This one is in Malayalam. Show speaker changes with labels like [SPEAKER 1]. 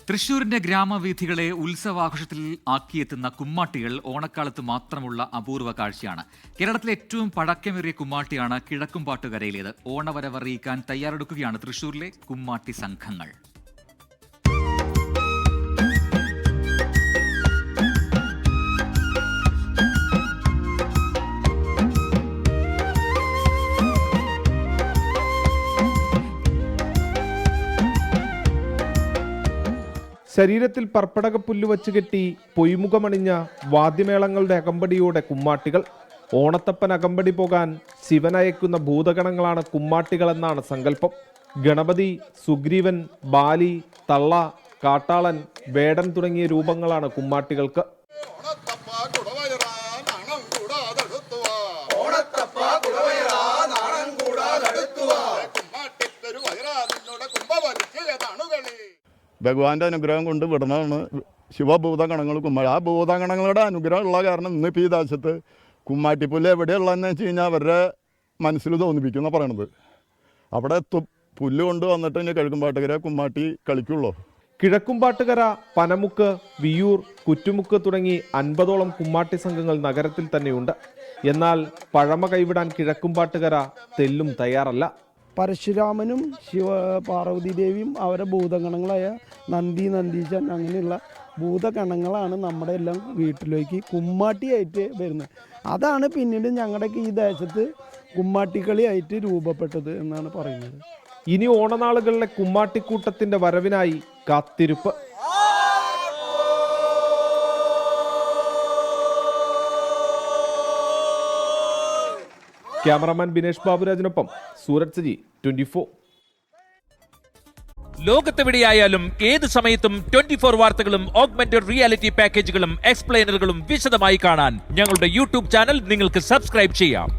[SPEAKER 1] തൃശൂരിന്റെ ഗ്രാമവീഥികളെ ഉത്സവാഘോഷത്തിൽ ആക്കിയെത്തുന്ന കുമ്മാട്ടികൾ ഓണക്കാലത്ത് മാത്രമുള്ള അപൂർവ കാഴ്ചയാണ്. കേരളത്തിലെ ഏറ്റവും പഴക്കമേറിയ കുമ്മാട്ടിയാണ് കിഴക്കുംപാട്ടുകരയിലേത്. ഓണവരവറിയിക്കാൻ തയ്യാറെടുക്കുകയാണ് തൃശൂരിലെ കുമ്മാട്ടി സംഘങ്ങൾ.
[SPEAKER 2] ശരീരത്തിൽ പർപ്പടകപ്പുല്ല് വച്ച് കെട്ടി പൊയ്മുഖമണിഞ്ഞ വാദ്യമേളങ്ങളുടെ അകമ്പടിയോടെ കുമ്മാട്ടികൾ. ഓണത്തപ്പൻ അകമ്പടി പോകാൻ ശിവനയക്കുന്ന ഭൂതഗണങ്ങളാണ് കുമ്മാട്ടികളെന്നാണ് സങ്കല്പം. ഗണപതി, സുഗ്രീവൻ, ബാലി, തള്ള, കാട്ടാളൻ, വേടൻ തുടങ്ങിയ രൂപങ്ങളാണ് കുമ്മാട്ടികൾക്ക്.
[SPEAKER 3] ഭഗവാന്റെ അനുഗ്രഹം കൊണ്ട് വിടണമാണ് ശിവഭൂതഗണങ്ങൾ കുമ്മാട്ടി. ആ ഭൂതഗണങ്ങളുടെ അനുഗ്രഹം ഉള്ള കാരണം ഇന്നിപ്പോൾ ഈ ദേശത്ത് കുമ്മാട്ടിപ്പുല്ല് എവിടെയുള്ളതെന്ന് വെച്ച് കഴിഞ്ഞാൽ അവരുടെ മനസ്സിൽ തോന്നിപ്പിക്കുന്ന പറയണത്. അവിടെ പുല്ല് കൊണ്ട് വന്നിട്ട് ഇനി കിഴക്കുംപാട്ടുകര കുമ്മാട്ടി കളിക്കുള്ളൂ.
[SPEAKER 2] കിഴക്കുംപാട്ടുകര, പനമുക്ക്, വിയൂർ, കുറ്റുമുക്ക് തുടങ്ങി 50ഓളം കുമ്മാട്ടി സംഘങ്ങൾ നഗരത്തിൽ തന്നെയുണ്ട്. എന്നാൽ പഴമ കൈവിടാൻ കിഴക്കുംപാട്ടുകര തെല്ലും തയ്യാറല്ല.
[SPEAKER 4] പരശുരാമനും പാർവതി ദേവിയും അവരെ ഭൂതഗണങ്ങളായ നന്ദി, നന്ദീശൻ അങ്ങനെയുള്ള ഭൂതഗണങ്ങളാണ് നമ്മുടെ എല്ലാം വീട്ടിലേക്ക് കുമ്മാട്ടിയായിട്ട് വരുന്നത്. അതാണ് പിന്നീട് ഞങ്ങളുടെയൊക്കെ ഈ ദേശത്ത് കുമ്മാട്ടിക്കളിയായിട്ട് രൂപപ്പെട്ടത് എന്നാണ് പറയുന്നത്.
[SPEAKER 2] ഇനി ഓണനാളുകളിലെ കുമ്മാട്ടിക്കൂട്ടത്തിന്റെ വരവിനായി കാത്തിരിപ്പ്. ക്യാമറാമാൻ ബിനേഷ് ബാബുരാജിനൊപ്പം സൂരജ് സജി, 24.
[SPEAKER 5] ലോകത്തെവിടെയായാലും ഏത് സമയത്തും 24 വാർത്തകളും ഓഗ്മെന്റഡ് റിയാലിറ്റി പാക്കേജുകളും എക്സ്പ്ലെയിനറുകളും വിശദമായി കാണാൻ ഞങ്ങളുടെ യൂട്യൂബ് ചാനൽ നിങ്ങൾക്ക് സബ്സ്ക്രൈബ് ചെയ്യാം.